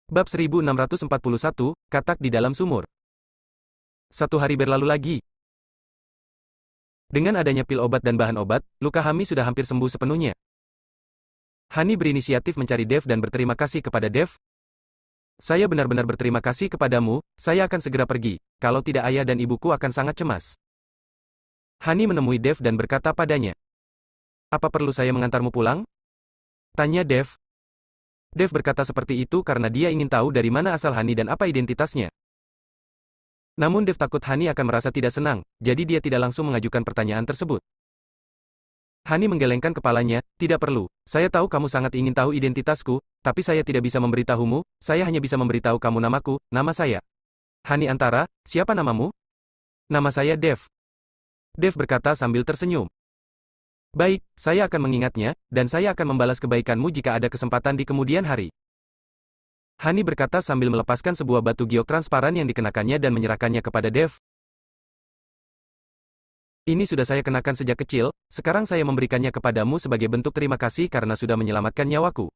Bab 1641, Katak di dalam sumur. Satu hari berlalu lagi. Dengan adanya pil obat dan bahan obat, luka Hami sudah hampir sembuh sepenuhnya. Hani berinisiatif mencari Dev dan berterima kasih kepada Dev. Saya benar-benar berterima kasih kepadamu, saya akan segera pergi, kalau tidak ayah dan ibuku akan sangat cemas. Hani menemui Dev dan berkata padanya. Apa perlu saya mengantarmu pulang? Tanya Dev. Dev berkata seperti itu karena dia ingin tahu dari mana asal Hani dan apa identitasnya. Namun Dev takut Hani akan merasa tidak senang, jadi dia tidak langsung mengajukan pertanyaan tersebut. Hani menggelengkan kepalanya, tidak perlu, saya tahu kamu sangat ingin tahu identitasku, tapi saya tidak bisa memberitahumu, saya hanya bisa memberitahu kamu namaku, nama saya. Hani Antara, siapa namamu? Nama saya Dev. Dev berkata sambil tersenyum. Baik, saya akan mengingatnya, dan saya akan membalas kebaikanmu jika ada kesempatan di kemudian hari. Hani berkata sambil melepaskan sebuah batu giok transparan yang dikenakannya dan menyerahkannya kepada Dev. Ini sudah saya kenakan sejak kecil, sekarang saya memberikannya kepadamu sebagai bentuk terima kasih karena sudah menyelamatkan nyawaku.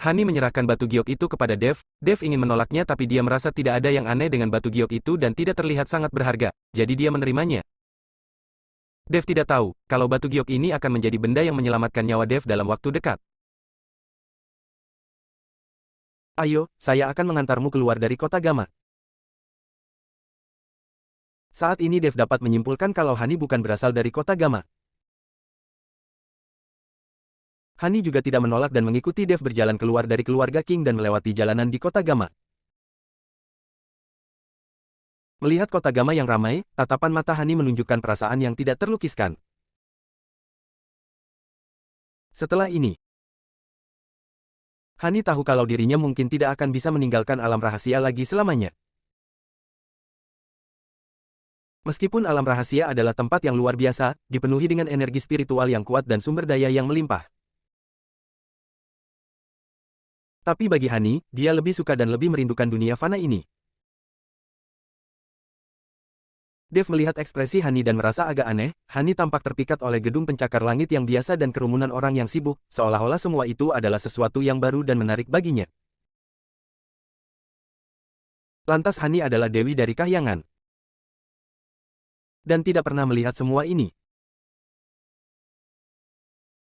Hani menyerahkan batu giok itu kepada Dev. Dev ingin menolaknya tapi dia merasa tidak ada yang aneh dengan batu giok itu dan tidak terlihat sangat berharga, jadi dia menerimanya. Dev tidak tahu, kalau batu giok ini akan menjadi benda yang menyelamatkan nyawa Dev dalam waktu dekat. Ayo, saya akan mengantarmu keluar dari kota Gama. Saat ini Dev dapat menyimpulkan kalau Hani bukan berasal dari kota Gama. Hani juga tidak menolak dan mengikuti Dev berjalan keluar dari keluarga King dan melewati jalanan di kota Gama. Melihat kota Gama yang ramai, tatapan mata Hani menunjukkan perasaan yang tidak terlukiskan. Setelah ini, Hani tahu kalau dirinya mungkin tidak akan bisa meninggalkan alam rahasia lagi selamanya. Meskipun alam rahasia adalah tempat yang luar biasa, dipenuhi dengan energi spiritual yang kuat dan sumber daya yang melimpah. Tapi bagi Hani, dia lebih suka dan lebih merindukan dunia fana ini. Dev melihat ekspresi Hani dan merasa agak aneh. Hani tampak terpikat oleh gedung pencakar langit yang biasa dan kerumunan orang yang sibuk, seolah-olah semua itu adalah sesuatu yang baru dan menarik baginya. Lantas Hani adalah dewi dari kahyangan. Dan tidak pernah melihat semua ini.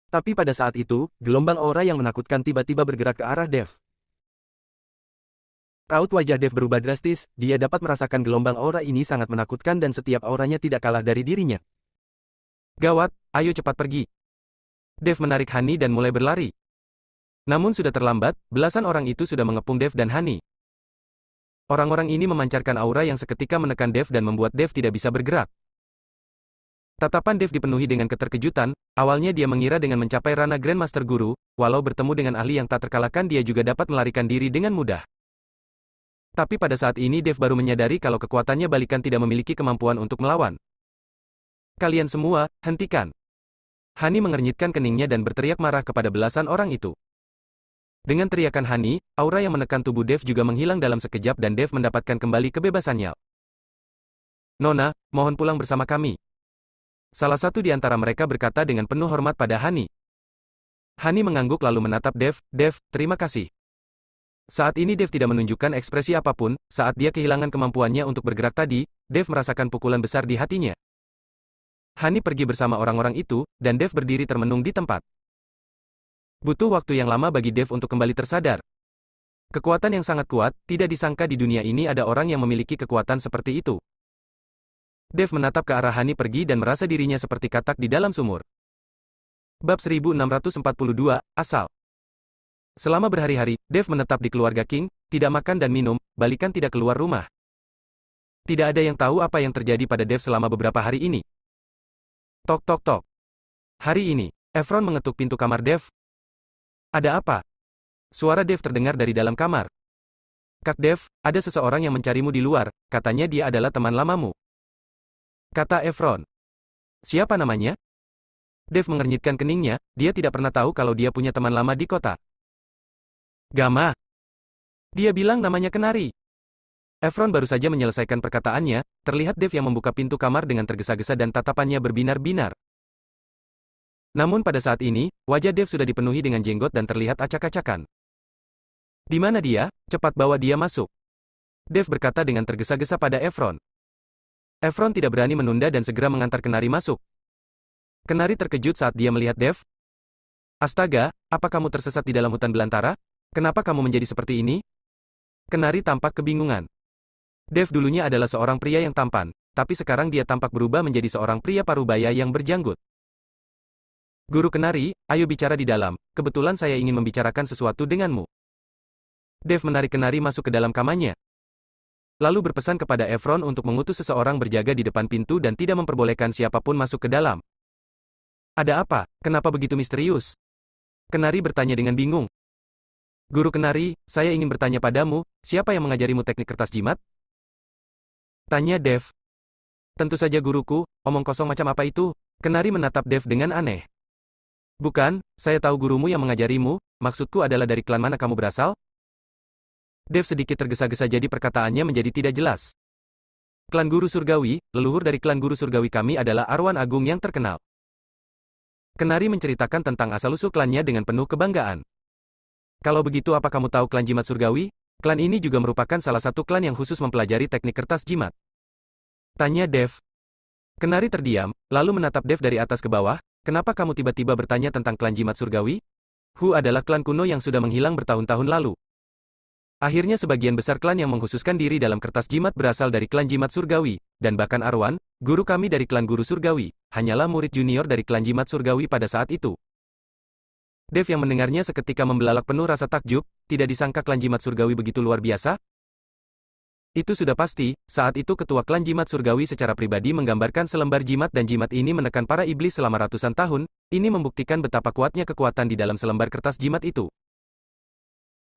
Tapi pada saat itu, gelombang aura yang menakutkan tiba-tiba bergerak ke arah Dev. Raut wajah Dev berubah drastis, dia dapat merasakan gelombang aura ini sangat menakutkan dan setiap auranya tidak kalah dari dirinya. Gawat, ayo cepat pergi. Dev menarik Hani dan mulai berlari. Namun sudah terlambat, belasan orang itu sudah mengepung Dev dan Hani. Orang-orang ini memancarkan aura yang seketika menekan Dev dan membuat Dev tidak bisa bergerak. Tatapan Dev dipenuhi dengan keterkejutan, awalnya dia mengira dengan mencapai ranah Grandmaster Guru, walau bertemu dengan ahli yang tak terkalahkan dia juga dapat melarikan diri dengan mudah. Tapi pada saat ini Dev baru menyadari kalau kekuatannya balikan tidak memiliki kemampuan untuk melawan. Kalian semua, hentikan. Hani mengernyitkan keningnya dan berteriak marah kepada belasan orang itu. Dengan teriakan Hani, aura yang menekan tubuh Dev juga menghilang dalam sekejap dan Dev mendapatkan kembali kebebasannya. Nona, mohon pulang bersama kami. Salah satu di antara mereka berkata dengan penuh hormat pada Hani. Hani mengangguk lalu menatap Dev. Dev, terima kasih. Saat ini Dev tidak menunjukkan ekspresi apapun, saat dia kehilangan kemampuannya untuk bergerak tadi, Dev merasakan pukulan besar di hatinya. Hani pergi bersama orang-orang itu, dan Dev berdiri termenung di tempat. Butuh waktu yang lama bagi Dev untuk kembali tersadar. Kekuatan yang sangat kuat, tidak disangka di dunia ini ada orang yang memiliki kekuatan seperti itu. Dev menatap ke arah Hani pergi dan merasa dirinya seperti katak di dalam sumur. Bab 1642, Asal. Selama berhari-hari, Dev menetap di keluarga King, tidak makan dan minum, bahkan tidak keluar rumah. Tidak ada yang tahu apa yang terjadi pada Dev selama beberapa hari ini. Tok tok tok. Hari ini, Efron mengetuk pintu kamar Dev. Ada apa? Suara Dev terdengar dari dalam kamar. Kak Dev, ada seseorang yang mencarimu di luar, katanya dia adalah teman lamamu. Kata Efron. Siapa namanya? Dev mengernyitkan keningnya, dia tidak pernah tahu kalau dia punya teman lama di kota. Gama. Dia bilang namanya Kenari. Efron baru saja menyelesaikan perkataannya, terlihat Dev yang membuka pintu kamar dengan tergesa-gesa dan tatapannya berbinar-binar. Namun pada saat ini, wajah Dev sudah dipenuhi dengan jenggot dan terlihat acak-acakan. Di mana dia? Cepat bawa dia masuk. Dev berkata dengan tergesa-gesa pada Efron. Efron tidak berani menunda dan segera mengantar Kenari masuk. Kenari terkejut saat dia melihat Dev. Astaga, apa kamu tersesat di dalam hutan belantara? Kenapa kamu menjadi seperti ini? Kenari tampak kebingungan. Dev dulunya adalah seorang pria yang tampan, tapi sekarang dia tampak berubah menjadi seorang pria parubaya yang berjanggut. Guru Kenari, ayo bicara di dalam, kebetulan saya ingin membicarakan sesuatu denganmu. Dev menarik Kenari masuk ke dalam kamarnya. Lalu berpesan kepada Efron untuk mengutus seseorang berjaga di depan pintu dan tidak memperbolehkan siapapun masuk ke dalam. Ada apa? Kenapa begitu misterius? Kenari bertanya dengan bingung. Guru Kenari, saya ingin bertanya padamu, siapa yang mengajarimu teknik kertas jimat? Tanya Dev. Tentu saja guruku, omong kosong macam apa itu? Kenari menatap Dev dengan aneh. Bukan, saya tahu gurumu yang mengajarimu, maksudku adalah dari klan mana kamu berasal? Dev sedikit tergesa-gesa jadi perkataannya menjadi tidak jelas. Klan Guru Surgawi, leluhur dari klan Guru Surgawi kami adalah Arwan Agung yang terkenal. Kenari menceritakan tentang asal-usul klannya dengan penuh kebanggaan. Kalau begitu apa kamu tahu klan Jimat Surgawi? Klan ini juga merupakan salah satu klan yang khusus mempelajari teknik kertas jimat. Tanya Dev. Kenari terdiam, lalu menatap Dev dari atas ke bawah. Kenapa kamu tiba-tiba bertanya tentang klan Jimat Surgawi? Hu adalah klan kuno yang sudah menghilang bertahun-tahun lalu. Akhirnya sebagian besar klan yang mengkhususkan diri dalam kertas jimat berasal dari klan Jimat Surgawi, dan bahkan Arwan, guru kami dari klan Guru Surgawi, hanyalah murid junior dari klan Jimat Surgawi pada saat itu. Dev yang mendengarnya seketika membelalak penuh rasa takjub, tidak disangka klan Jimat Surgawi begitu luar biasa. Itu sudah pasti, saat itu ketua klan Jimat Surgawi secara pribadi menggambarkan selembar jimat dan jimat ini menekan para iblis selama ratusan tahun, ini membuktikan betapa kuatnya kekuatan di dalam selembar kertas jimat itu.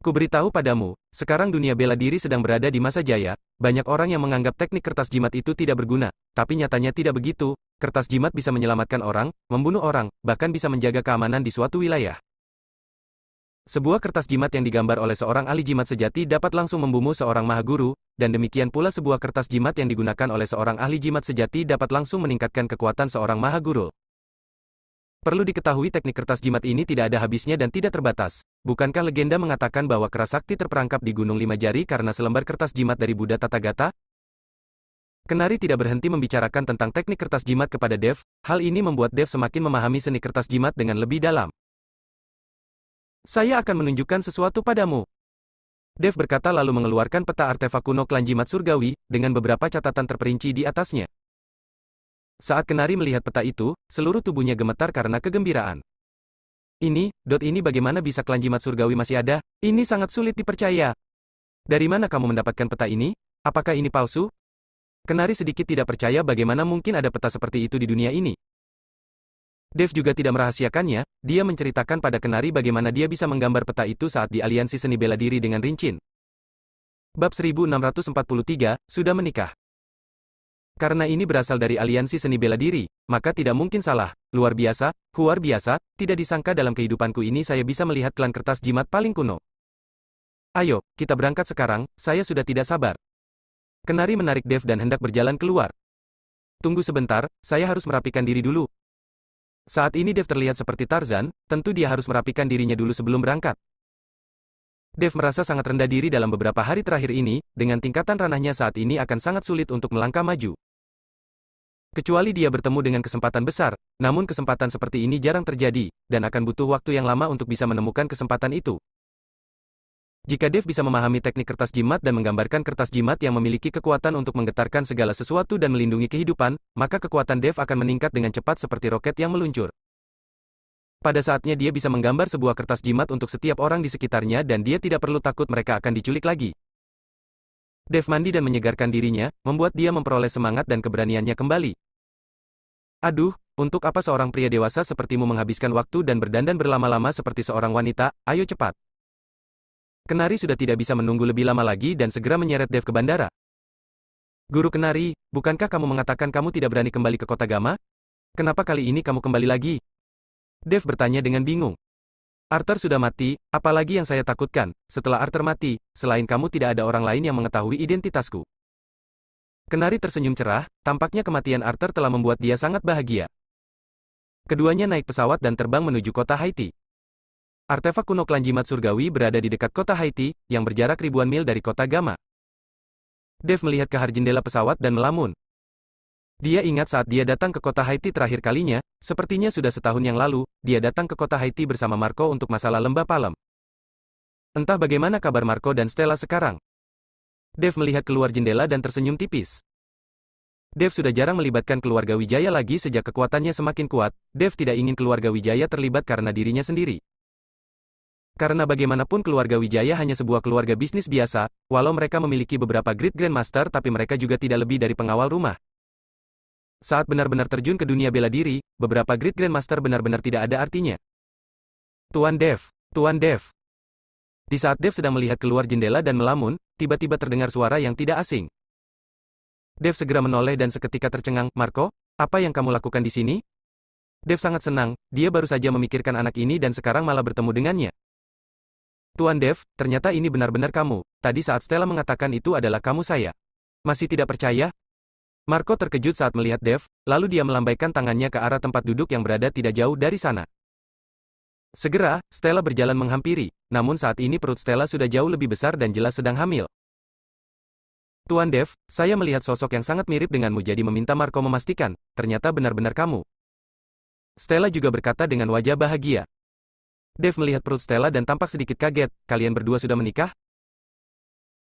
Kuberitahu padamu, sekarang dunia bela diri sedang berada di masa jaya, banyak orang yang menganggap teknik kertas jimat itu tidak berguna, tapi nyatanya tidak begitu, kertas jimat bisa menyelamatkan orang, membunuh orang, bahkan bisa menjaga keamanan di suatu wilayah. Sebuah kertas jimat yang digambar oleh seorang ahli jimat sejati dapat langsung membunuh seorang mahaguru, dan demikian pula sebuah kertas jimat yang digunakan oleh seorang ahli jimat sejati dapat langsung meningkatkan kekuatan seorang mahaguru. Perlu diketahui teknik kertas jimat ini tidak ada habisnya dan tidak terbatas. Bukankah legenda mengatakan bahwa kerasakti terperangkap di Gunung Lima Jari karena selembar kertas jimat dari Buddha Tathagata? Kenari tidak berhenti membicarakan tentang teknik kertas jimat kepada Dev, hal ini membuat Dev semakin memahami seni kertas jimat dengan lebih dalam. Saya akan menunjukkan sesuatu padamu. Dev berkata lalu mengeluarkan peta artefak kuno klan Jimat Surgawi, dengan beberapa catatan terperinci di atasnya. Saat Kenari melihat peta itu, seluruh tubuhnya gemetar karena kegembiraan. Ini bagaimana bisa klan Jimat Surgawi masih ada? Ini sangat sulit dipercaya. Dari mana kamu mendapatkan peta ini? Apakah ini palsu? Kenari sedikit tidak percaya bagaimana mungkin ada peta seperti itu di dunia ini. Dev juga tidak merahasiakannya, dia menceritakan pada Kenari bagaimana dia bisa menggambar peta itu saat di aliansi seni bela diri dengan Rincin. Bab 1643, sudah menikah. Karena ini berasal dari aliansi seni bela diri, maka tidak mungkin salah, luar biasa, tidak disangka dalam kehidupanku ini saya bisa melihat klan kertas jimat paling kuno. Ayo, kita berangkat sekarang, saya sudah tidak sabar. Kenari menarik Dev dan hendak berjalan keluar. Tunggu sebentar, saya harus merapikan diri dulu. Saat ini Dev terlihat seperti Tarzan, tentu dia harus merapikan dirinya dulu sebelum berangkat. Dev merasa sangat rendah diri dalam beberapa hari terakhir ini, dengan tingkatan ranahnya saat ini akan sangat sulit untuk melangkah maju. Kecuali dia bertemu dengan kesempatan besar, namun kesempatan seperti ini jarang terjadi, dan akan butuh waktu yang lama untuk bisa menemukan kesempatan itu. Jika Dev bisa memahami teknik kertas jimat dan menggambarkan kertas jimat yang memiliki kekuatan untuk menggetarkan segala sesuatu dan melindungi kehidupan, maka kekuatan Dev akan meningkat dengan cepat seperti roket yang meluncur. Pada saatnya dia bisa menggambar sebuah kertas jimat untuk setiap orang di sekitarnya dan dia tidak perlu takut mereka akan diculik lagi. Dev mandi dan menyegarkan dirinya, membuat dia memperoleh semangat dan keberaniannya kembali. Aduh, untuk apa seorang pria dewasa sepertimu menghabiskan waktu dan berdandan berlama-lama seperti seorang wanita, ayo cepat. Kenari sudah tidak bisa menunggu lebih lama lagi dan segera menyeret Dev ke bandara. Guru Kenari, bukankah kamu mengatakan kamu tidak berani kembali ke kota Gama? Kenapa kali ini kamu kembali lagi? Dev bertanya dengan bingung. Arthur sudah mati, apalagi yang saya takutkan, setelah Arthur mati, selain kamu tidak ada orang lain yang mengetahui identitasku. Kenari tersenyum cerah, tampaknya kematian Arthur telah membuat dia sangat bahagia. Keduanya naik pesawat dan terbang menuju kota Haiti. Artefak kuno klan jimat surgawi berada di dekat kota Haiti, yang berjarak ribuan mil dari kota Gamma. Dev melihat ke arah jendela pesawat dan melamun. Dia ingat saat dia datang ke kota Haiti terakhir kalinya, sepertinya sudah setahun yang lalu, dia datang ke kota Haiti bersama Marco untuk masalah lembah Palem. Entah bagaimana kabar Marco dan Stella sekarang. Dev melihat keluar jendela dan tersenyum tipis. Dev sudah jarang melibatkan keluarga Wijaya lagi sejak kekuatannya semakin kuat. Dev tidak ingin keluarga Wijaya terlibat karena dirinya sendiri. Karena bagaimanapun keluarga Wijaya hanya sebuah keluarga bisnis biasa, walau mereka memiliki beberapa Great Grandmaster tapi mereka juga tidak lebih dari pengawal rumah. Saat benar-benar terjun ke dunia bela diri, beberapa Great Grandmaster benar-benar tidak ada artinya. Tuan Dev, Tuan Dev. Di saat Dev sedang melihat keluar jendela dan melamun, tiba-tiba terdengar suara yang tidak asing. Dev segera menoleh dan seketika tercengang, Marco, apa yang kamu lakukan di sini? Dev sangat senang, dia baru saja memikirkan anak ini dan sekarang malah bertemu dengannya. Tuan Dev, ternyata ini benar-benar kamu. Tadi saat Stella mengatakan itu adalah kamu saya. Masih tidak percaya? Marco terkejut saat melihat Dev, lalu dia melambaikan tangannya ke arah tempat duduk yang berada tidak jauh dari sana. Segera, Stella berjalan menghampiri, namun saat ini perut Stella sudah jauh lebih besar dan jelas sedang hamil. Tuan Dev, saya melihat sosok yang sangat mirip denganmu jadi meminta Marco memastikan, ternyata benar-benar kamu. Stella juga berkata dengan wajah bahagia. Dev melihat perut Stella dan tampak sedikit kaget, kalian berdua sudah menikah?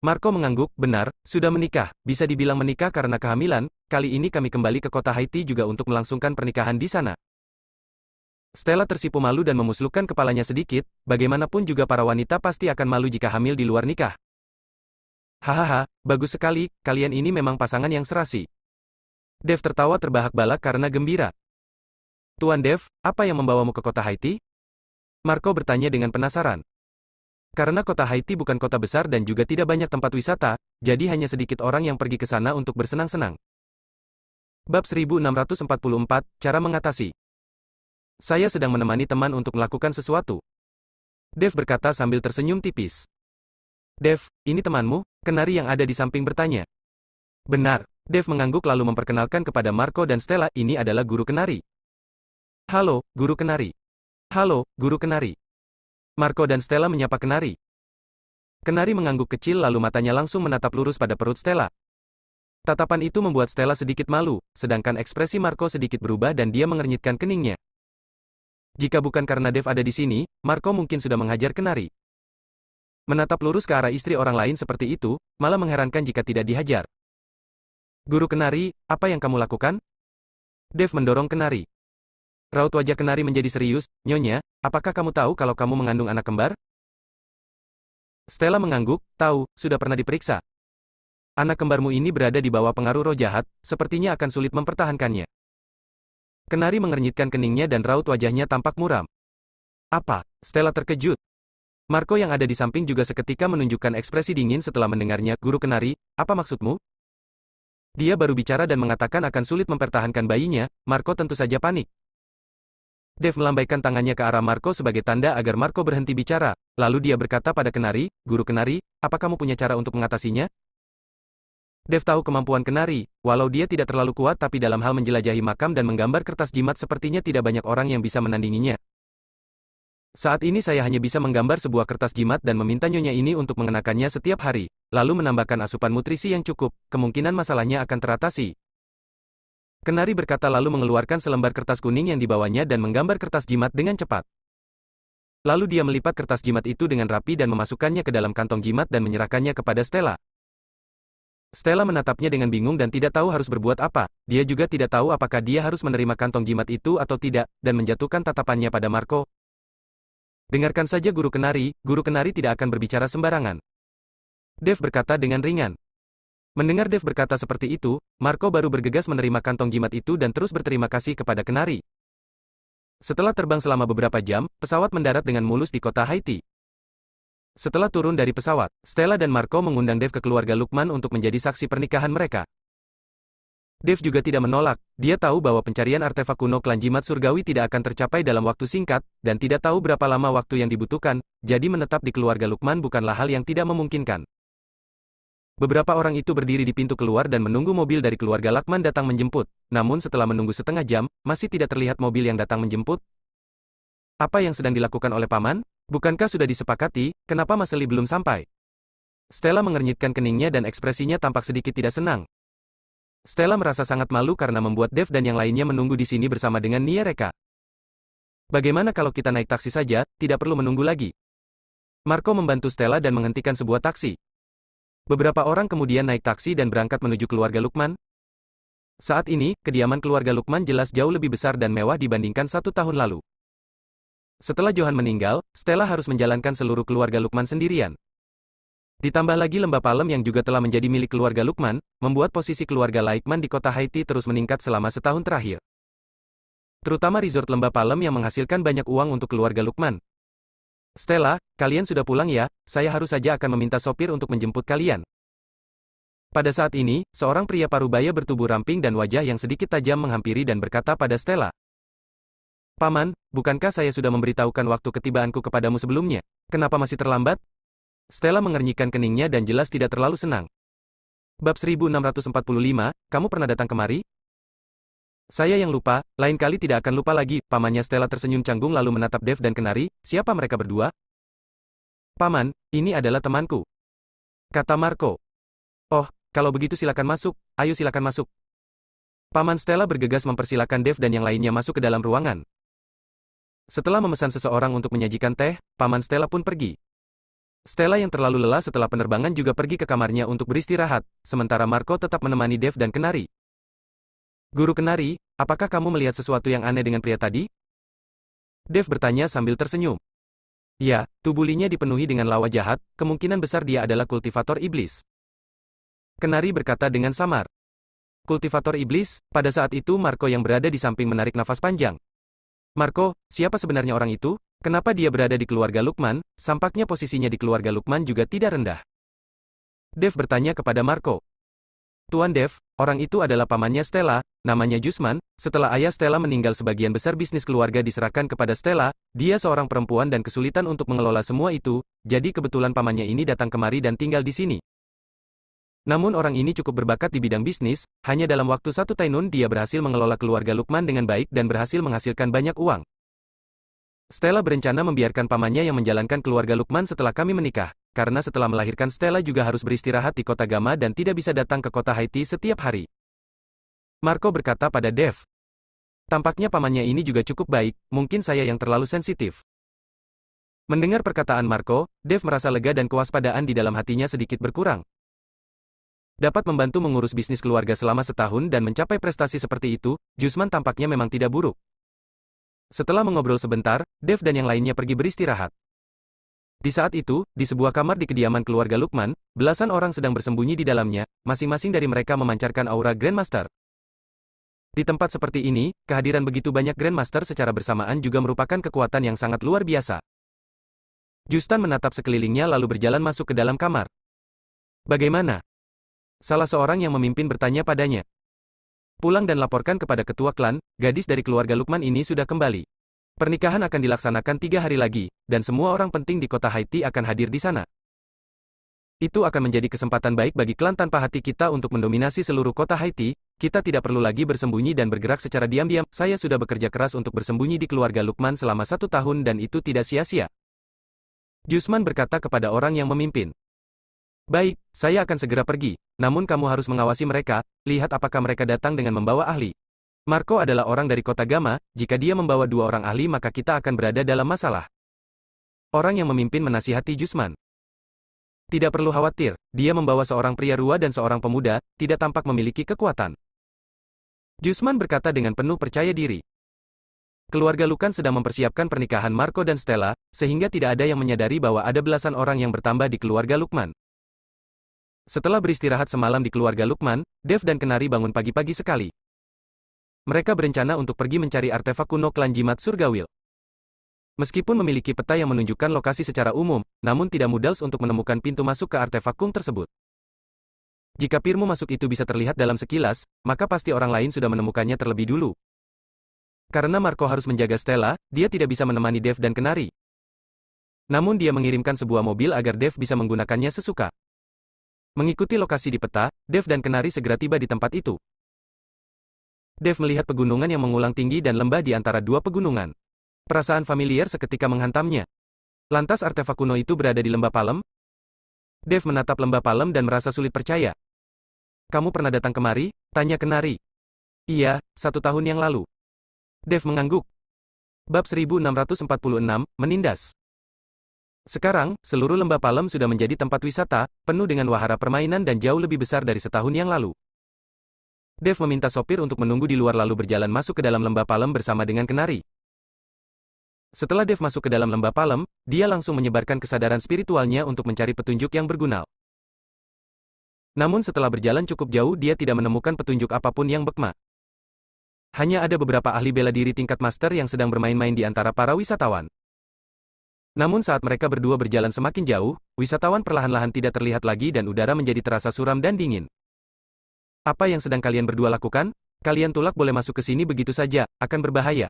Marco mengangguk, benar, sudah menikah, bisa dibilang menikah karena kehamilan, kali ini kami kembali ke kota Haiti juga untuk melangsungkan pernikahan di sana. Stella tersipu malu dan memuslukkan kepalanya sedikit, bagaimanapun juga para wanita pasti akan malu jika hamil di luar nikah. Hahaha, bagus sekali, kalian ini memang pasangan yang serasi. Dev tertawa terbahak-bahak karena gembira. Tuan Dev, apa yang membawamu ke kota Haiti? Marco bertanya dengan penasaran. Karena kota Haiti bukan kota besar dan juga tidak banyak tempat wisata, jadi hanya sedikit orang yang pergi ke sana untuk bersenang-senang. Bab 1644, Cara Mengatasi. Saya sedang menemani teman untuk melakukan sesuatu. Dev berkata sambil tersenyum tipis. Dev, ini temanmu? Kenari yang ada di samping bertanya. Benar, Dev mengangguk lalu memperkenalkan kepada Marco dan Stella, ini adalah Guru Kenari. Halo, Guru Kenari. Halo, Guru Kenari. Marco dan Stella menyapa Kenari. Kenari mengangguk kecil lalu matanya langsung menatap lurus pada perut Stella. Tatapan itu membuat Stella sedikit malu, sedangkan ekspresi Marco sedikit berubah dan dia mengernyitkan keningnya. Jika bukan karena Dev ada di sini, Marco mungkin sudah menghajar Kenari. Menatap lurus ke arah istri orang lain seperti itu, malah mengherankan jika tidak dihajar. Guru Kenari, apa yang kamu lakukan? Dev mendorong Kenari. Raut wajah Kenari menjadi serius, Nyonya, apakah kamu tahu kalau kamu mengandung anak kembar? Stella mengangguk, tahu, sudah pernah diperiksa. Anak kembarmu ini berada di bawah pengaruh roh jahat, sepertinya akan sulit mempertahankannya. Kenari mengernyitkan keningnya dan raut wajahnya tampak muram. Apa? Stella terkejut. Marco yang ada di samping juga seketika menunjukkan ekspresi dingin setelah mendengarnya, Guru Kenari, apa maksudmu? Dia baru bicara dan mengatakan akan sulit mempertahankan bayinya, Marco tentu saja panik. Dev melambaikan tangannya ke arah Marco sebagai tanda agar Marco berhenti bicara, lalu dia berkata pada Kenari, Guru Kenari, apa kamu punya cara untuk mengatasinya? Dev tahu kemampuan Kenari, walau dia tidak terlalu kuat tapi dalam hal menjelajahi makam dan menggambar kertas jimat sepertinya tidak banyak orang yang bisa menandinginya. Saat ini saya hanya bisa menggambar sebuah kertas jimat dan meminta nyonya ini untuk mengenakannya setiap hari, lalu menambahkan asupan nutrisi yang cukup, kemungkinan masalahnya akan teratasi. Kenari berkata lalu mengeluarkan selembar kertas kuning yang dibawanya dan menggambar kertas jimat dengan cepat. Lalu dia melipat kertas jimat itu dengan rapi dan memasukkannya ke dalam kantong jimat dan menyerahkannya kepada Stella. Stella menatapnya dengan bingung dan tidak tahu harus berbuat apa, dia juga tidak tahu apakah dia harus menerima kantong jimat itu atau tidak, dan menjatuhkan tatapannya pada Marco. Dengarkan saja Guru Kenari tidak akan berbicara sembarangan. Dev berkata dengan ringan. Mendengar Dev berkata seperti itu, Marco baru bergegas menerima kantong jimat itu dan terus berterima kasih kepada Kenari. Setelah terbang selama beberapa jam, pesawat mendarat dengan mulus di kota Haiti. Setelah turun dari pesawat, Stella dan Marco mengundang Dev ke keluarga Lukman untuk menjadi saksi pernikahan mereka. Dev juga tidak menolak, dia tahu bahwa pencarian artefak kuno klan jimat surgawi tidak akan tercapai dalam waktu singkat, dan tidak tahu berapa lama waktu yang dibutuhkan, jadi menetap di keluarga Lukman bukanlah hal yang tidak memungkinkan. Beberapa orang itu berdiri di pintu keluar dan menunggu mobil dari keluarga Lakman datang menjemput, namun setelah menunggu setengah jam, masih tidak terlihat mobil yang datang menjemput. Apa yang sedang dilakukan oleh paman? Bukankah sudah disepakati, kenapa Mas Lee belum sampai? Stella mengernyitkan keningnya dan ekspresinya tampak sedikit tidak senang. Stella merasa sangat malu karena membuat Dev dan yang lainnya menunggu di sini bersama dengan Nia Reka. Bagaimana kalau kita naik taksi saja, tidak perlu menunggu lagi? Marco membantu Stella dan menghentikan sebuah taksi. Beberapa orang kemudian naik taksi dan berangkat menuju keluarga Lukman. Saat ini, kediaman keluarga Lukman jelas jauh lebih besar dan mewah dibandingkan 1 tahun lalu. Setelah Johan meninggal, Stella harus menjalankan seluruh keluarga Lukman sendirian. Ditambah lagi lembah palem yang juga telah menjadi milik keluarga Lukman, membuat posisi keluarga Laikman di kota Haiti terus meningkat selama setahun terakhir. Terutama resort lembah palem yang menghasilkan banyak uang untuk keluarga Lukman. Stella, kalian sudah pulang ya, saya harus saja akan meminta sopir untuk menjemput kalian. Pada saat ini, seorang pria parubaya bertubuh ramping dan wajah yang sedikit tajam menghampiri dan berkata pada Stella. Paman, bukankah saya sudah memberitahukan waktu ketibaanku kepadamu sebelumnya? Kenapa masih terlambat? Stella mengernyitkan keningnya dan jelas tidak terlalu senang. Bab 1645, kamu pernah datang kemari? Saya yang lupa, lain kali tidak akan lupa lagi, pamannya Stella tersenyum canggung lalu menatap Dev dan Kenari, siapa mereka berdua? Paman, ini adalah temanku. Kata Marco. Oh, kalau begitu silakan masuk, ayo silakan masuk. Paman Stella bergegas mempersilakan Dev dan yang lainnya masuk ke dalam ruangan. Setelah memesan seseorang untuk menyajikan teh, Paman Stella pun pergi. Stella yang terlalu lelah setelah penerbangan juga pergi ke kamarnya untuk beristirahat, sementara Marco tetap menemani Dev dan Kenari. Guru Kenari, apakah kamu melihat sesuatu yang aneh dengan pria tadi? Dev bertanya sambil tersenyum. Ya, tubulinya dipenuhi dengan lawa jahat, kemungkinan besar dia adalah kultivator iblis. Kenari berkata dengan samar. Kultivator iblis, pada saat itu Marco yang berada di samping menarik nafas panjang. Marco, siapa sebenarnya orang itu? Kenapa dia berada di keluarga Lukman? Sampaknya posisinya di keluarga Lukman juga tidak rendah. Dev bertanya kepada Marco. Tuan Dev, orang itu adalah pamannya Stella, namanya Jusman. Setelah ayah Stella meninggal sebagian besar bisnis keluarga diserahkan kepada Stella, dia seorang perempuan dan kesulitan untuk mengelola semua itu, jadi kebetulan pamannya ini datang kemari dan tinggal di sini. Namun orang ini cukup berbakat di bidang bisnis, hanya dalam waktu 1 tahun dia berhasil mengelola keluarga Lukman dengan baik dan berhasil menghasilkan banyak uang. Stella berencana membiarkan pamannya yang menjalankan keluarga Lukman setelah kami menikah, karena setelah melahirkan Stella juga harus beristirahat di kota Gama dan tidak bisa datang ke kota Haiti setiap hari. Marco berkata pada Dev. Tampaknya pamannya ini juga cukup baik, mungkin saya yang terlalu sensitif. Mendengar perkataan Marco, Dev merasa lega dan kewaspadaan di dalam hatinya sedikit berkurang. Dapat membantu mengurus bisnis keluarga selama setahun dan mencapai prestasi seperti itu, Jusman tampaknya memang tidak buruk. Setelah mengobrol sebentar, Dev dan yang lainnya pergi beristirahat. Di saat itu, di sebuah kamar di kediaman keluarga Lukman, belasan orang sedang bersembunyi di dalamnya, masing-masing dari mereka memancarkan aura Grandmaster. Di tempat seperti ini, kehadiran begitu banyak Grandmaster secara bersamaan juga merupakan kekuatan yang sangat luar biasa. Justan menatap sekelilingnya lalu berjalan masuk ke dalam kamar. Bagaimana? Salah seorang yang memimpin bertanya padanya. Pulang dan laporkan kepada ketua klan, gadis dari keluarga Lukman ini sudah kembali. Pernikahan akan dilaksanakan 3 hari lagi, dan semua orang penting di kota Haiti akan hadir di sana. Itu akan menjadi kesempatan baik bagi klan tanpa hati kita untuk mendominasi seluruh kota Haiti, kita tidak perlu lagi bersembunyi dan bergerak secara diam-diam, saya sudah bekerja keras untuk bersembunyi di keluarga Lukman selama 1 tahun dan itu tidak sia-sia. Jusman berkata kepada orang yang memimpin. Baik, saya akan segera pergi, namun kamu harus mengawasi mereka, lihat apakah mereka datang dengan membawa ahli. Marco adalah orang dari kota Gama, jika dia membawa 2 orang ahli maka kita akan berada dalam masalah. Orang yang memimpin menasihati Jusman. Tidak perlu khawatir, dia membawa seorang pria rua dan seorang pemuda, tidak tampak memiliki kekuatan. Jusman berkata dengan penuh percaya diri. Keluarga Lukan sedang mempersiapkan pernikahan Marco dan Stella, sehingga tidak ada yang menyadari bahwa ada belasan orang yang bertambah di keluarga Lukman. Setelah beristirahat semalam di keluarga Lukman, Dev dan Kenari bangun pagi-pagi sekali. Mereka berencana untuk pergi mencari artefak kuno klan jimat Surgawil. Meskipun memiliki peta yang menunjukkan lokasi secara umum, namun tidak mudah untuk menemukan pintu masuk ke artefak kuno tersebut. Jika pintu masuk itu bisa terlihat dalam sekilas, maka pasti orang lain sudah menemukannya terlebih dulu. Karena Marco harus menjaga Stella, dia tidak bisa menemani Dev dan Kenari. Namun dia mengirimkan sebuah mobil agar Dev bisa menggunakannya sesuka. Mengikuti lokasi di peta, Dev dan Kenari segera tiba di tempat itu. Dev melihat pegunungan yang mengulang tinggi dan lembah di antara 2 pegunungan. Perasaan familiar seketika menghantamnya. Lantas artefak kuno itu berada di lembah Palem? Dev menatap lembah Palem dan merasa sulit percaya. Kamu pernah datang kemari? Tanya Kenari. Iya, 1 tahun yang lalu. Dev mengangguk. Bab 1646, Menindas. Sekarang, seluruh lembah Palem sudah menjadi tempat wisata, penuh dengan wahana permainan dan jauh lebih besar dari setahun yang lalu. Dev meminta sopir untuk menunggu di luar lalu berjalan masuk ke dalam lembah Palem bersama dengan Kenari. Setelah Dev masuk ke dalam lembah Palem, dia langsung menyebarkan kesadaran spiritualnya untuk mencari petunjuk yang berguna. Namun setelah berjalan cukup jauh dia tidak menemukan petunjuk apapun yang bermakna. Hanya ada beberapa ahli bela diri tingkat master yang sedang bermain-main di antara para wisatawan. Namun saat mereka berdua berjalan semakin jauh, wisatawan perlahan-lahan tidak terlihat lagi dan udara menjadi terasa suram dan dingin. Apa yang sedang kalian berdua lakukan? Kalian tulak boleh masuk ke sini begitu saja, akan berbahaya.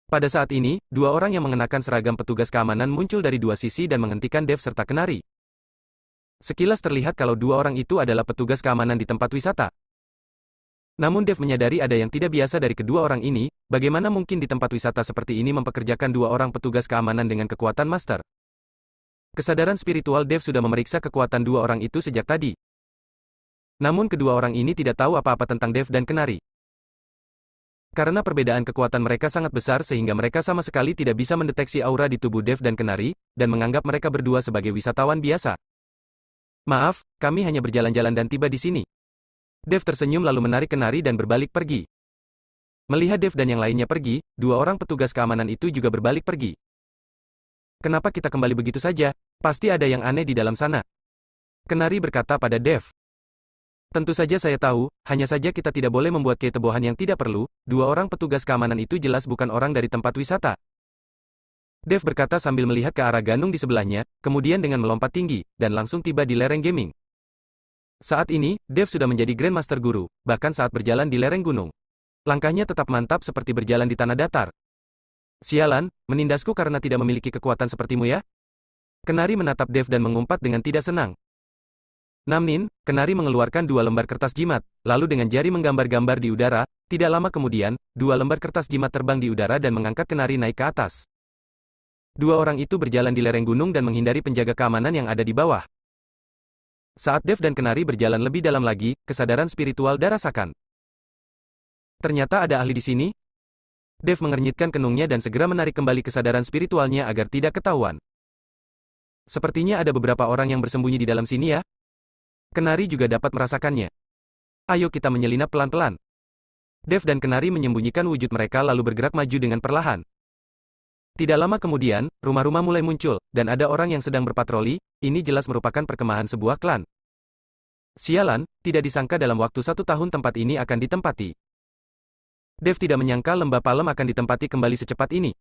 Pada saat ini, 2 orang yang mengenakan seragam petugas keamanan muncul dari 2 sisi dan menghentikan Dev serta Kenari. Sekilas terlihat kalau 2 orang itu adalah petugas keamanan di tempat wisata. Namun Dev menyadari ada yang tidak biasa dari kedua orang ini, bagaimana mungkin di tempat wisata seperti ini mempekerjakan 2 orang petugas keamanan dengan kekuatan master. Kesadaran spiritual Dev sudah memeriksa kekuatan 2 orang itu sejak tadi. Namun kedua orang ini tidak tahu apa-apa tentang Dev dan Kenari. Karena perbedaan kekuatan mereka sangat besar sehingga mereka sama sekali tidak bisa mendeteksi aura di tubuh Dev dan Kenari, dan menganggap mereka berdua sebagai wisatawan biasa. Maaf, kami hanya berjalan-jalan dan tiba di sini. Dev tersenyum lalu menarik Kenari dan berbalik pergi. Melihat Dev dan yang lainnya pergi, 2 orang petugas keamanan itu juga berbalik pergi. Kenapa kita kembali begitu saja? Pasti ada yang aneh di dalam sana. Kenari berkata pada Dev. Tentu saja saya tahu, hanya saja kita tidak boleh membuat ketebohan yang tidak perlu. 2 orang petugas keamanan itu jelas bukan orang dari tempat wisata. Dev berkata sambil melihat ke arah Ganung di sebelahnya, kemudian dengan melompat tinggi, dan langsung tiba di lereng gaming. Saat ini, Dev sudah menjadi Grandmaster Guru, bahkan saat berjalan di lereng gunung. Langkahnya tetap mantap seperti berjalan di tanah datar. Sialan, menindasku karena tidak memiliki kekuatan sepertimu ya? Kenari menatap Dev dan mengumpat dengan tidak senang. Namnin, Kenari mengeluarkan 2 lembar kertas jimat, lalu dengan jari menggambar-gambar di udara, tidak lama kemudian, 2 lembar kertas jimat terbang di udara dan mengangkat Kenari naik ke atas. 2 orang itu berjalan di lereng gunung dan menghindari penjaga keamanan yang ada di bawah. Saat Dev dan Kenari berjalan lebih dalam lagi, kesadaran spiritual dirasakan. Ternyata ada ahli di sini? Dev mengernyitkan kenungnya dan segera menarik kembali kesadaran spiritualnya agar tidak ketahuan. Sepertinya ada beberapa orang yang bersembunyi di dalam sini ya? Kenari juga dapat merasakannya. Ayo kita menyelinap pelan-pelan. Dev dan Kenari menyembunyikan wujud mereka lalu bergerak maju dengan perlahan. Tidak lama kemudian, rumah-rumah mulai muncul, dan ada orang yang sedang berpatroli. Ini jelas merupakan perkemahan sebuah klan. Sialan, tidak disangka dalam waktu 1 tahun tempat ini akan ditempati. Dev tidak menyangka lembah Palem akan ditempati kembali secepat ini.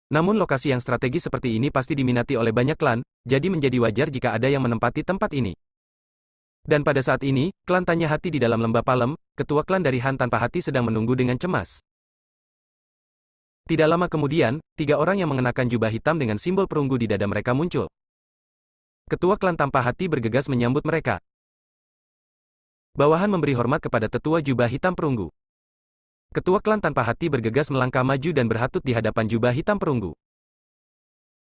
Namun lokasi yang strategis seperti ini pasti diminati oleh banyak klan, jadi menjadi wajar jika ada yang menempati tempat ini. Dan pada saat ini, klan Tanya Hati di dalam lembah Palem, ketua klan dari Han Tanpa Hati sedang menunggu dengan cemas. Tidak lama kemudian, 3 orang yang mengenakan jubah hitam dengan simbol perunggu di dada mereka muncul. Ketua klan Tanpa Hati bergegas menyambut mereka. Bawahan memberi hormat kepada tetua jubah hitam perunggu. Ketua klan Tanpa Hati bergegas melangkah maju dan berhatut di hadapan jubah hitam perunggu.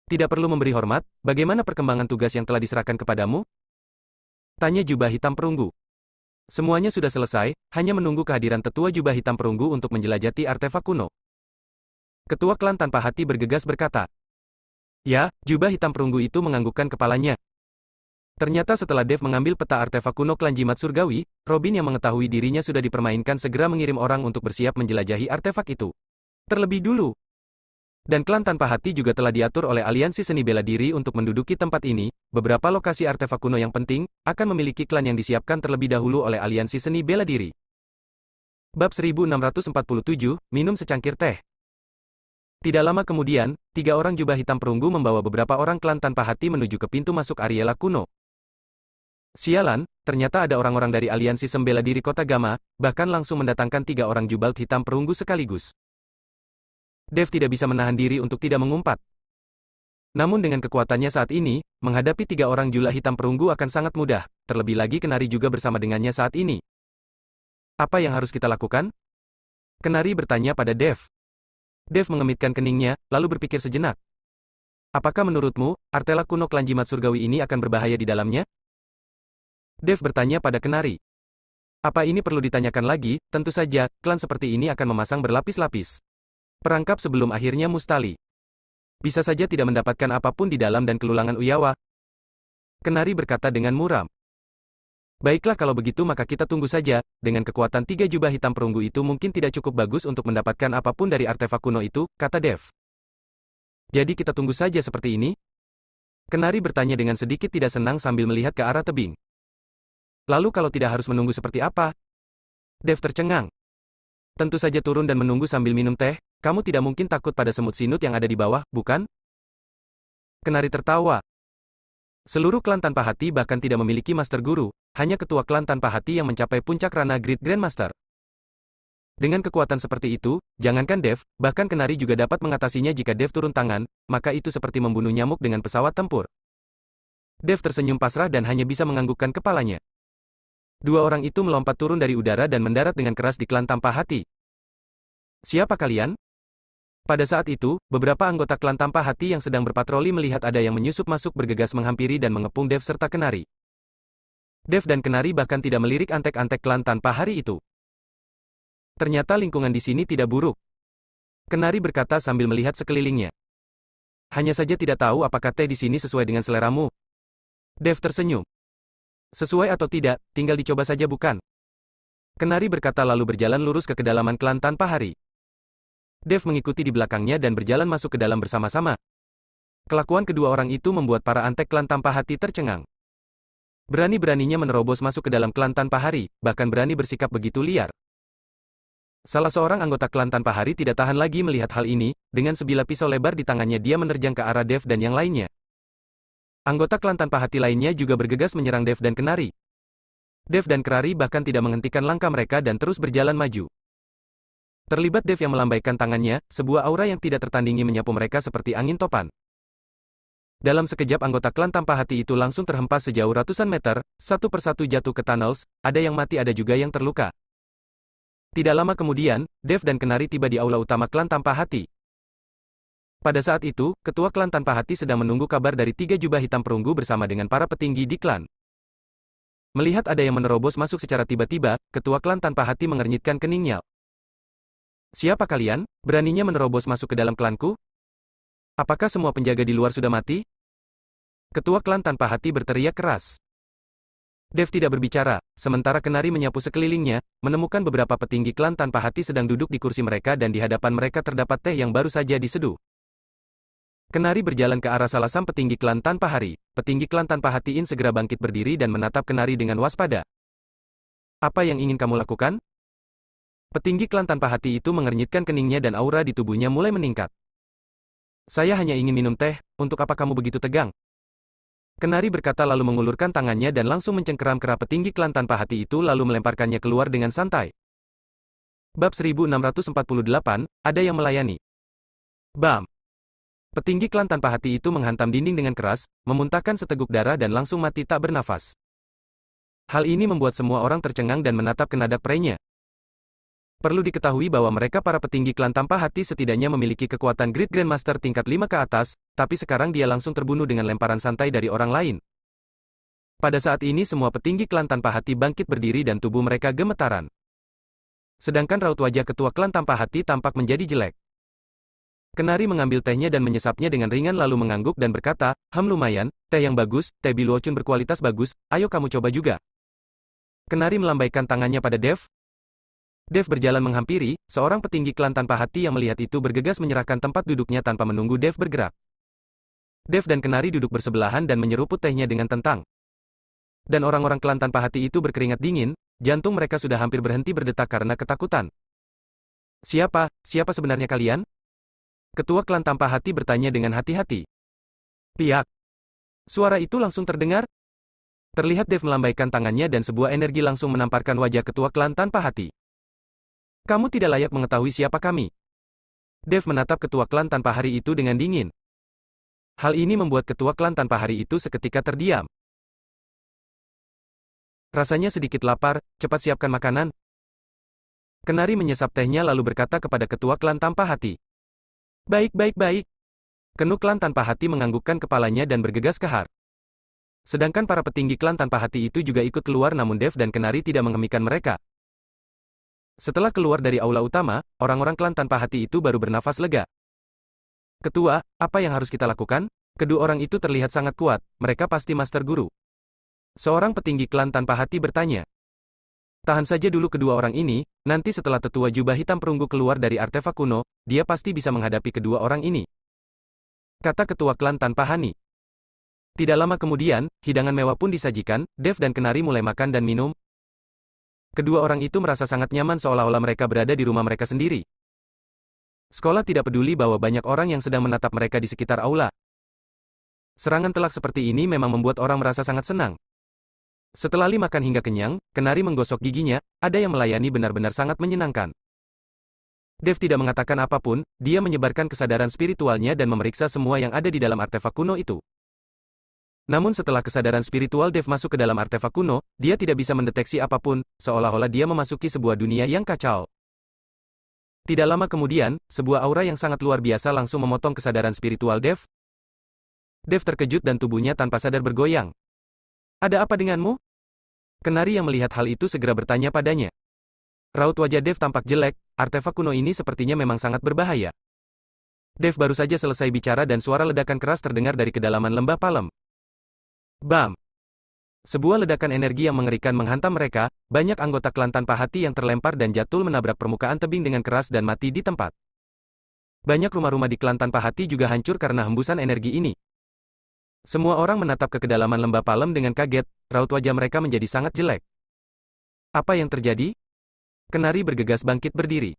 Tidak perlu memberi hormat, bagaimana perkembangan tugas yang telah diserahkan kepadamu? Tanya jubah hitam perunggu. Semuanya sudah selesai, hanya menunggu kehadiran tetua jubah hitam perunggu untuk menjelajati artefak kuno. Ketua klan Tanpa Hati bergegas berkata. Ya, jubah hitam perunggu itu menganggukkan kepalanya. Ternyata setelah Dev mengambil peta artefak kuno klan jimat surgawi, Robin yang mengetahui dirinya sudah dipermainkan segera mengirim orang untuk bersiap menjelajahi artefak itu. Terlebih dulu. Dan klan Tanpa Hati juga telah diatur oleh aliansi seni bela diri untuk menduduki tempat ini. Beberapa lokasi artefak kuno yang penting akan memiliki klan yang disiapkan terlebih dahulu oleh aliansi seni bela diri. Bab 1647, minum secangkir teh. Tidak lama kemudian, 3 orang jubah hitam perunggu membawa beberapa orang klan Tanpa Hati menuju ke pintu masuk Ariela kuno. Sialan, ternyata ada orang-orang dari aliansi sembela diri Kota Gama, bahkan langsung mendatangkan 3 orang jubah hitam perunggu sekaligus. Dev tidak bisa menahan diri untuk tidak mengumpat. Namun dengan kekuatannya saat ini, menghadapi 3 orang jubah hitam perunggu akan sangat mudah, terlebih lagi Kenari juga bersama dengannya saat ini. Apa yang harus kita lakukan? Kenari bertanya pada Dev. Dev mengemitkan keningnya, lalu berpikir sejenak. Apakah menurutmu, artefak kuno klan jimat surgawi ini akan berbahaya di dalamnya? Dev bertanya pada Kenari. Apa ini perlu ditanyakan lagi? Tentu saja, klan seperti ini akan memasang berlapis-lapis perangkap sebelum akhirnya mustahil. Bisa saja tidak mendapatkan apapun di dalam dan kelulangan Uyawa. Kenari berkata dengan muram. Baiklah kalau begitu maka kita tunggu saja, dengan kekuatan 3 jubah hitam perunggu itu mungkin tidak cukup bagus untuk mendapatkan apapun dari artefak kuno itu, kata Dev. Jadi kita tunggu saja seperti ini? Kenari bertanya dengan sedikit tidak senang sambil melihat ke arah tebing. Lalu kalau tidak harus menunggu seperti apa? Dev tercengang. Tentu saja turun dan menunggu sambil minum teh, kamu tidak mungkin takut pada semut sinut yang ada di bawah, bukan? Kenari tertawa. Seluruh klan tanpa hati bahkan tidak memiliki master guru, hanya ketua klan tanpa hati yang mencapai puncak rana Great Grandmaster. Dengan kekuatan seperti itu, jangankan Dev, bahkan Kenari juga dapat mengatasinya jika Dev turun tangan, maka itu seperti membunuh nyamuk dengan pesawat tempur. Dev tersenyum pasrah dan hanya bisa menganggukkan kepalanya. Dua orang itu melompat turun dari udara dan mendarat dengan keras di klan tanpa hati. Siapa kalian? Pada saat itu, beberapa anggota klan tanpa hati yang sedang berpatroli melihat ada yang menyusup masuk bergegas menghampiri dan mengepung Dev serta Kenari. Dev dan Kenari bahkan tidak melirik antek-antek klan tanpa hari itu. Ternyata lingkungan di sini tidak buruk. Kenari berkata sambil melihat sekelilingnya. Hanya saja tidak tahu apakah teh di sini sesuai dengan seleramu. Dev tersenyum. Sesuai atau tidak, tinggal dicoba saja bukan? Kenari berkata lalu berjalan lurus ke kedalaman klan tanpa hari. Dev mengikuti di belakangnya dan berjalan masuk ke dalam bersama-sama. Kelakuan kedua orang itu membuat para antek klan tanpa hati tercengang. Berani-beraninya menerobos masuk ke dalam klan tanpa hari, bahkan berani bersikap begitu liar. Salah seorang anggota klan tanpa hari tidak tahan lagi melihat hal ini, dengan sebilah pisau lebar di tangannya dia menerjang ke arah Dev dan yang lainnya. Anggota klan tanpa hati lainnya juga bergegas menyerang Dev dan Kenari. Dev dan Kenari bahkan tidak menghentikan langkah mereka dan terus berjalan maju. Terlibat Dev yang melambaikan tangannya, sebuah aura yang tidak tertandingi menyapu mereka seperti angin topan. Dalam sekejap anggota klan tanpa hati itu langsung terhempas sejauh ratusan meter, satu persatu jatuh ke tunnels, ada yang mati ada juga yang terluka. Tidak lama kemudian, Dev dan Kenari tiba di aula utama klan tanpa hati. Pada saat itu, ketua klan tanpa hati sedang menunggu kabar dari 3 jubah hitam perunggu bersama dengan para petinggi di klan. Melihat ada yang menerobos masuk secara tiba-tiba, ketua klan tanpa hati mengernyitkan keningnya. Siapa kalian? Beraninya menerobos masuk ke dalam klanku? Apakah semua penjaga di luar sudah mati? Ketua klan tanpa hati berteriak keras. Dev tidak berbicara, sementara Kenari menyapu sekelilingnya, menemukan beberapa petinggi klan tanpa hati sedang duduk di kursi mereka dan di hadapan mereka terdapat teh yang baru saja diseduh. Kenari berjalan ke arah salah sang petinggi klan tanpa hari. Petinggi klan tanpa hatiin segera bangkit berdiri dan menatap Kenari dengan waspada. Apa yang ingin kamu lakukan? Petinggi klan tanpa hati itu mengernyitkan keningnya dan aura di tubuhnya mulai meningkat. Saya hanya ingin minum teh, untuk apa kamu begitu tegang? Kenari berkata lalu mengulurkan tangannya dan langsung mencengkeram kera petinggi klan tanpa hati itu lalu melemparkannya keluar dengan santai. Bab 1648, ada yang melayani. Bam! Petinggi klan tanpa hati itu menghantam dinding dengan keras, memuntahkan seteguk darah dan langsung mati tak bernafas. Hal ini membuat semua orang tercengang dan menatap kenadak prenya. Perlu diketahui bahwa mereka para petinggi klan tanpa hati setidaknya memiliki kekuatan Great Grandmaster tingkat 5 ke atas, tapi sekarang dia langsung terbunuh dengan lemparan santai dari orang lain. Pada saat ini semua petinggi klan tanpa hati bangkit berdiri dan tubuh mereka gemetaran. Sedangkan raut wajah ketua klan tanpa hati tampak menjadi jelek. Kenari mengambil tehnya dan menyesapnya dengan ringan lalu mengangguk dan berkata, lumayan, teh yang bagus, teh Biluocun berkualitas bagus, ayo kamu coba juga. Kenari melambaikan tangannya pada Dev. Dev berjalan menghampiri, seorang petinggi klan tanpa hati yang melihat itu bergegas menyerahkan tempat duduknya tanpa menunggu Dev bergerak. Dev dan Kenari duduk bersebelahan dan menyeruput tehnya dengan tentang. Dan orang-orang klan tanpa hati itu berkeringat dingin, jantung mereka sudah hampir berhenti berdetak karena ketakutan. Siapa sebenarnya kalian? Ketua klan tanpa hati bertanya dengan hati-hati. Piak. Suara itu langsung terdengar. Terlihat Dev melambaikan tangannya dan sebuah energi langsung menamparkan wajah ketua klan tanpa hati. Kamu tidak layak mengetahui siapa kami. Dev menatap ketua klan tanpa hari itu dengan dingin. Hal ini membuat ketua klan tanpa hari itu seketika terdiam. Rasanya sedikit lapar, cepat siapkan makanan. Kenari menyesap tehnya lalu berkata kepada ketua klan tanpa hati. Baik. Kenu klan tanpa hati menganggukkan kepalanya dan bergegas kehar. Sedangkan para petinggi klan tanpa hati itu juga ikut keluar namun Dev dan Kenari tidak menghemikan mereka. Setelah keluar dari aula utama, orang-orang klan tanpa hati itu baru bernafas lega. Ketua, apa yang harus kita lakukan? Kedua orang itu terlihat sangat kuat, mereka pasti master guru. Seorang petinggi klan tanpa hati bertanya. Tahan saja dulu kedua orang ini, nanti setelah tetua jubah hitam perunggu keluar dari artefak kuno, dia pasti bisa menghadapi kedua orang ini. Kata ketua klan tanpa Hani. Tidak lama kemudian, hidangan mewah pun disajikan, Dev dan Kenari mulai makan dan minum. Kedua orang itu merasa sangat nyaman seolah-olah mereka berada di rumah mereka sendiri. Sekolah tidak peduli bahwa banyak orang yang sedang menatap mereka di sekitar aula. Serangan telak seperti ini memang membuat orang merasa sangat senang. Setelah makan hingga kenyang, Kenari menggosok giginya, ada yang melayani benar-benar sangat menyenangkan. Dev tidak mengatakan apapun, dia menyebarkan kesadaran spiritualnya dan memeriksa semua yang ada di dalam artefak kuno itu. Namun setelah kesadaran spiritual Dev masuk ke dalam artefak kuno, dia tidak bisa mendeteksi apapun, seolah-olah dia memasuki sebuah dunia yang kacau. Tidak lama kemudian, sebuah aura yang sangat luar biasa langsung memotong kesadaran spiritual Dev. Dev terkejut dan tubuhnya tanpa sadar bergoyang. Ada apa denganmu? Kenari yang melihat hal itu segera bertanya padanya. Raut wajah Dev tampak jelek, artefak kuno ini sepertinya memang sangat berbahaya. Dev baru saja selesai bicara dan suara ledakan keras terdengar dari kedalaman lembah Palem. Bam! Sebuah ledakan energi yang mengerikan menghantam mereka, banyak anggota klan tanpa hati yang terlempar dan jatuh menabrak permukaan tebing dengan keras dan mati di tempat. Banyak rumah-rumah di klan tanpa hati juga hancur karena hembusan energi ini. Semua orang menatap ke kedalaman lembah Palem dengan kaget, raut wajah mereka menjadi sangat jelek. Apa yang terjadi? Kenari bergegas bangkit berdiri.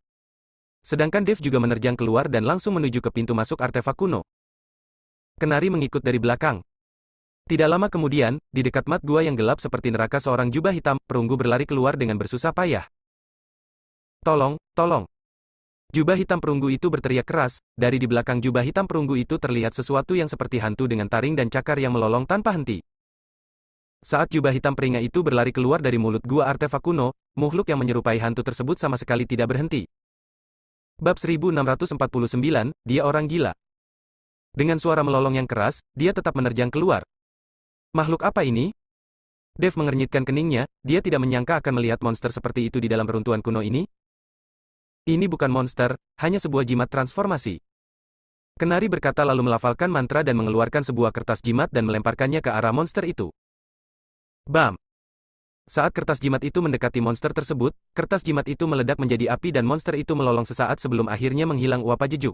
Sedangkan Dev juga menerjang keluar dan langsung menuju ke pintu masuk artefak kuno. Kenari mengikut dari belakang. Tidak lama kemudian, di dekat mat gua yang gelap seperti neraka seorang jubah hitam, perunggu berlari keluar dengan bersusah payah. Tolong, tolong. Jubah hitam perunggu itu berteriak keras, dari di belakang jubah hitam perunggu itu terlihat sesuatu yang seperti hantu dengan taring dan cakar yang melolong tanpa henti. Saat jubah hitam peringai itu berlari keluar dari mulut gua artefak kuno, makhluk yang menyerupai hantu tersebut sama sekali tidak berhenti. Bab 1649, dia orang gila. Dengan suara melolong yang keras, dia tetap menerjang keluar. Makhluk apa ini? Dev mengernyitkan keningnya, dia tidak menyangka akan melihat monster seperti itu di dalam reruntuhan kuno ini. Ini bukan monster, hanya sebuah jimat transformasi. Kenari berkata lalu melafalkan mantra dan mengeluarkan sebuah kertas jimat dan melemparkannya ke arah monster itu. Bam! Saat kertas jimat itu mendekati monster tersebut, kertas jimat itu meledak menjadi api dan monster itu melolong sesaat sebelum akhirnya menghilang uap jejuk.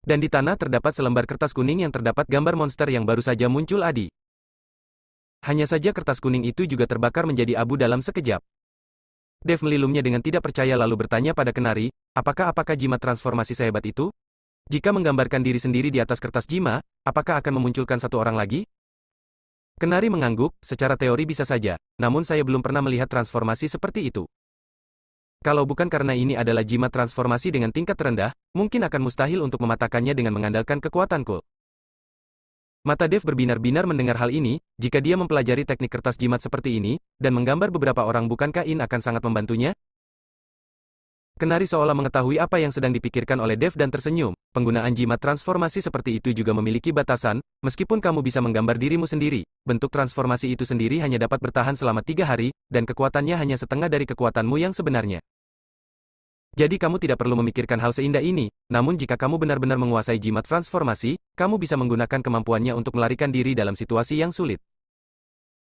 Dan di tanah terdapat selembar kertas kuning yang terdapat gambar monster yang baru saja muncul Adi. Hanya saja kertas kuning itu juga terbakar menjadi abu dalam sekejap. Dev melilumnya dengan tidak percaya lalu bertanya pada Kenari, apakah jimat transformasi sehebat itu? Jika menggambarkan diri sendiri di atas kertas jimat, apakah akan memunculkan satu orang lagi? Kenari mengangguk, secara teori bisa saja, namun saya belum pernah melihat transformasi seperti itu. Kalau bukan karena ini adalah jimat transformasi dengan tingkat terendah, mungkin akan mustahil untuk mematahkannya dengan mengandalkan kekuatanku. Mata Dev berbinar-binar mendengar hal ini, jika dia mempelajari teknik kertas jimat seperti ini, dan menggambar beberapa orang bukankah ini akan sangat membantunya? Kenari seolah mengetahui apa yang sedang dipikirkan oleh Dev dan tersenyum. Penggunaan jimat transformasi seperti itu juga memiliki batasan, meskipun kamu bisa menggambar dirimu sendiri, bentuk transformasi itu sendiri hanya dapat bertahan selama 3 hari, dan kekuatannya hanya setengah dari kekuatanmu yang sebenarnya. Jadi kamu tidak perlu memikirkan hal seindah ini, namun jika kamu benar-benar menguasai jimat transformasi, kamu bisa menggunakan kemampuannya untuk melarikan diri dalam situasi yang sulit.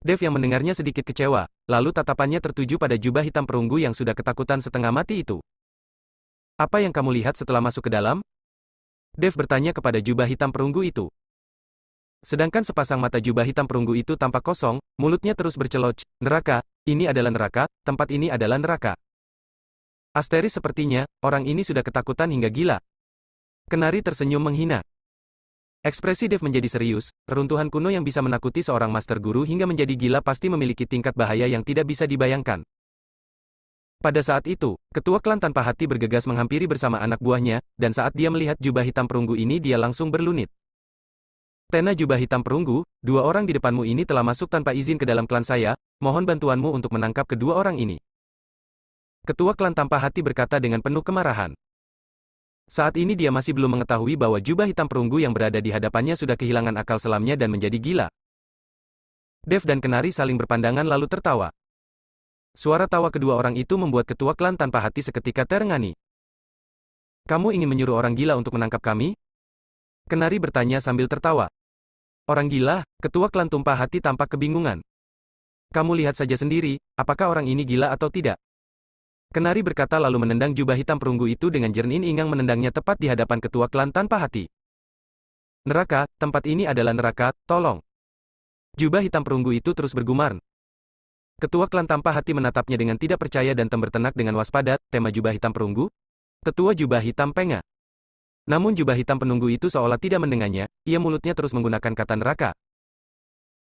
Dev yang mendengarnya sedikit kecewa, lalu tatapannya tertuju pada jubah hitam perunggu yang sudah ketakutan setengah mati itu. Apa yang kamu lihat setelah masuk ke dalam? Dev bertanya kepada jubah hitam perunggu itu. Sedangkan sepasang mata jubah hitam perunggu itu tampak kosong, mulutnya terus berceloteh, neraka, ini adalah neraka, tempat ini adalah neraka. Asteris sepertinya, orang ini sudah ketakutan hingga gila. Kenari tersenyum menghina. Ekspresi Dev menjadi serius, reruntuhan kuno yang bisa menakuti seorang master guru hingga menjadi gila pasti memiliki tingkat bahaya yang tidak bisa dibayangkan. Pada saat itu, ketua klan tanpa hati bergegas menghampiri bersama anak buahnya, dan saat dia melihat jubah hitam perunggu ini dia langsung berlunit. Tena jubah hitam perunggu, 2 orang di depanmu ini telah masuk tanpa izin ke dalam klan saya, mohon bantuanmu untuk menangkap kedua orang ini. Ketua klan tanpa hati berkata dengan penuh kemarahan. Saat ini dia masih belum mengetahui bahwa jubah hitam perunggu yang berada di hadapannya sudah kehilangan akal selamnya dan menjadi gila. Dev dan Kenari saling berpandangan lalu tertawa. Suara tawa kedua orang itu membuat ketua klan tanpa hati seketika terengani. Kamu ingin menyuruh orang gila untuk menangkap kami? Kenari bertanya sambil tertawa. Orang gila, ketua klan tumpah hati tampak kebingungan. Kamu lihat saja sendiri, apakah orang ini gila atau tidak? Kenari berkata lalu menendang jubah hitam perunggu itu dengan jernih Ingang menendangnya tepat di hadapan ketua klan tanpa hati. Neraka, tempat ini adalah neraka, tolong. Jubah hitam perunggu itu terus bergumar. Ketua klan tanpa hati menatapnya dengan tidak percaya dan bertenak dengan waspada, tema jubah hitam perunggu? Tetua jubah hitam penga. Namun jubah hitam penunggu itu seolah tidak mendengarnya, ia mulutnya terus menggunakan kata neraka.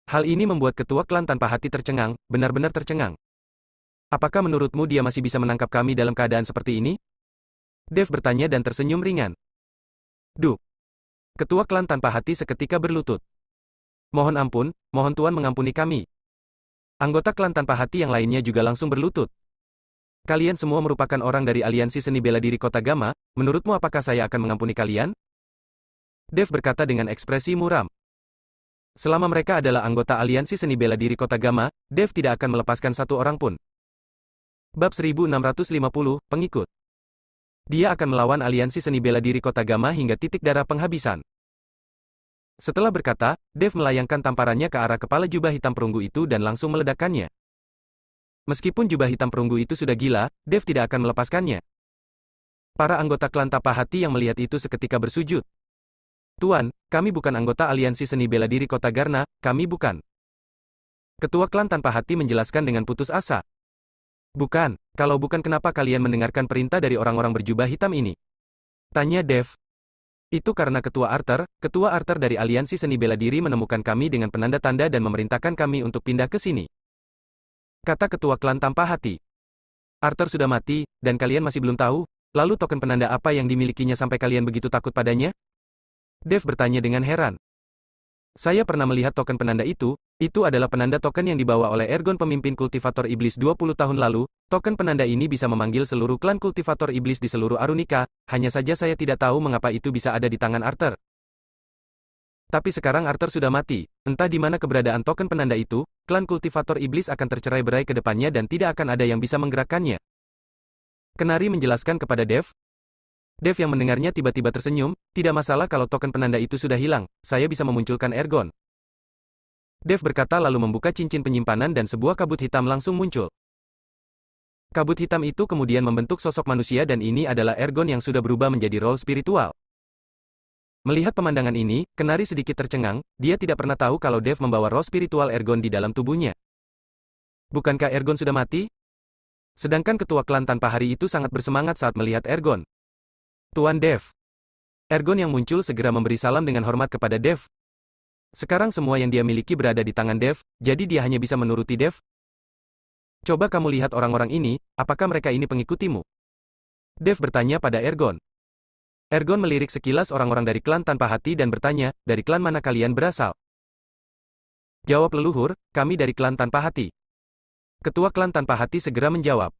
Hal ini membuat ketua klan tanpa hati tercengang, benar-benar tercengang. Apakah menurutmu dia masih bisa menangkap kami dalam keadaan seperti ini? Dev bertanya dan tersenyum ringan. Duh. Ketua klan tanpa hati seketika berlutut. Mohon ampun, mohon Tuan mengampuni kami. Anggota klan tanpa hati yang lainnya juga langsung berlutut. Kalian semua merupakan orang dari aliansi seni bela diri Kota Gama, menurutmu apakah saya akan mengampuni kalian? Dev berkata dengan ekspresi muram. Selama mereka adalah anggota aliansi seni bela diri Kota Gama, Dev tidak akan melepaskan satu orang pun. Bab 1650, Pengikut. Dia akan melawan aliansi seni bela diri Kota Gama hingga titik darah penghabisan. Setelah berkata, Dev melayangkan tamparannya ke arah kepala jubah hitam perunggu itu dan langsung meledakkannya. Meskipun jubah hitam perunggu itu sudah gila, Dev tidak akan melepaskannya. Para anggota klan tanpa hati yang melihat itu seketika bersujud. Tuan, kami bukan anggota aliansi seni bela diri Kota Garna, kami bukan. Ketua klan tanpa hati menjelaskan dengan putus asa. Bukan, kalau bukan kenapa kalian mendengarkan perintah dari orang-orang berjubah hitam ini? Tanya Dev. Itu karena Ketua Arthur dari aliansi seni bela diri menemukan kami dengan penanda tanda dan memerintahkan kami untuk pindah ke sini. Kata ketua klan tanpa hati. Arthur sudah mati, dan kalian masih belum tahu, lalu token penanda apa yang dimilikinya sampai kalian begitu takut padanya? Dev bertanya dengan heran. Saya pernah melihat token penanda itu adalah penanda token yang dibawa oleh Ergon pemimpin kultivator iblis 20 tahun lalu, token penanda ini bisa memanggil seluruh klan kultivator iblis di seluruh Arunika, hanya saja saya tidak tahu mengapa itu bisa ada di tangan Arthur. Tapi sekarang Arthur sudah mati, entah di mana keberadaan token penanda itu, klan kultivator iblis akan tercerai-berai ke depannya dan tidak akan ada yang bisa menggerakkannya. Kenari menjelaskan kepada Dev. Dev yang mendengarnya tiba-tiba tersenyum, tidak masalah kalau token penanda itu sudah hilang, saya bisa memunculkan Ergon. Dev berkata lalu membuka cincin penyimpanan dan sebuah kabut hitam langsung muncul. Kabut hitam itu kemudian membentuk sosok manusia dan ini adalah Ergon yang sudah berubah menjadi roh spiritual. Melihat pemandangan ini, Kenari sedikit tercengang, dia tidak pernah tahu kalau Dev membawa roh spiritual Ergon di dalam tubuhnya. Bukankah Ergon sudah mati? Sedangkan ketua klan tanpa hari itu sangat bersemangat saat melihat Ergon. Tuan Dev. Ergon yang muncul segera memberi salam dengan hormat kepada Dev. Sekarang semua yang dia miliki berada di tangan Dev, jadi dia hanya bisa menuruti Dev. Coba kamu lihat orang-orang ini, apakah mereka ini pengikutimu? Dev bertanya pada Ergon. Ergon melirik sekilas orang-orang dari klan tanpa hati dan bertanya, dari klan mana kalian berasal? Jawab leluhur, kami dari klan tanpa hati. Ketua klan tanpa hati segera menjawab.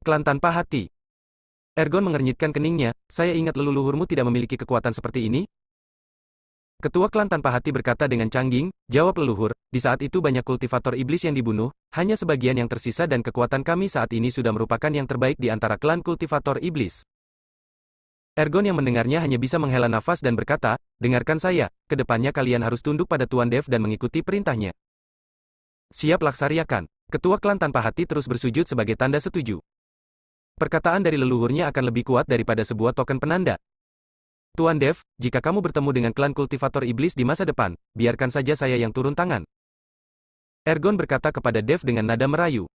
Klan tanpa hati. Ergon mengernyitkan keningnya, saya ingat leluhurmu tidak memiliki kekuatan seperti ini? Ketua klan tanpa hati berkata dengan canggih, jawab leluhur, di saat itu banyak kultivator iblis yang dibunuh, hanya sebagian yang tersisa dan kekuatan kami saat ini sudah merupakan yang terbaik di antara klan kultivator iblis. Ergon yang mendengarnya hanya bisa menghela nafas dan berkata, dengarkan saya, kedepannya kalian harus tunduk pada Tuan Dev dan mengikuti perintahnya. Siap laksanakan. Ketua klan tanpa hati terus bersujud sebagai tanda setuju. Perkataan dari leluhurnya akan lebih kuat daripada sebuah token penanda. Tuan Dev, jika kamu bertemu dengan klan kultivator iblis di masa depan, biarkan saja saya yang turun tangan. Ergon berkata kepada Dev dengan nada merayu.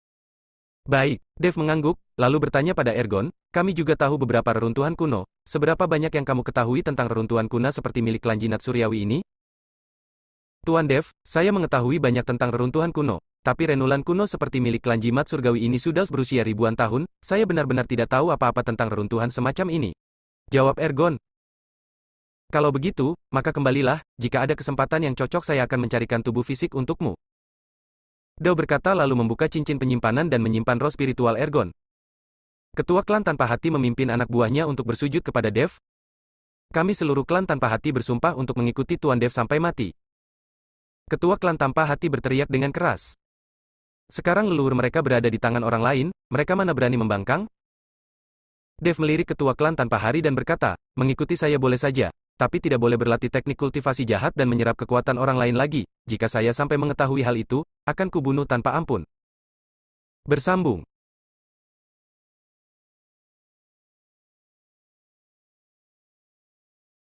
Baik, Dev mengangguk, lalu bertanya pada Ergon, kami juga tahu beberapa reruntuhan kuno, seberapa banyak yang kamu ketahui tentang reruntuhan kuno seperti milik klan Jinat Suryawi ini? Tuan Dev, saya mengetahui banyak tentang reruntuhan kuno, tapi renulan kuno seperti milik klan Jimat Surgawi ini sudah berusia ribuan tahun, saya benar-benar tidak tahu apa-apa tentang reruntuhan semacam ini. Jawab Ergon. Kalau begitu, maka kembalilah, jika ada kesempatan yang cocok saya akan mencarikan tubuh fisik untukmu. Dao berkata lalu membuka cincin penyimpanan dan menyimpan roh spiritual Ergon. Ketua klan tanpa hati memimpin anak buahnya untuk bersujud kepada Dev. Kami seluruh klan tanpa hati bersumpah untuk mengikuti Tuan Dev sampai mati. Ketua klan tanpa hati berteriak dengan keras. Sekarang leluhur mereka berada di tangan orang lain, mereka mana berani membangkang? Dev melirik ketua klan tanpa hari dan berkata, mengikuti saya boleh saja, tapi tidak boleh berlatih teknik kultivasi jahat dan menyerap kekuatan orang lain lagi. Jika saya sampai mengetahui hal itu, akan kubunuh tanpa ampun. Bersambung.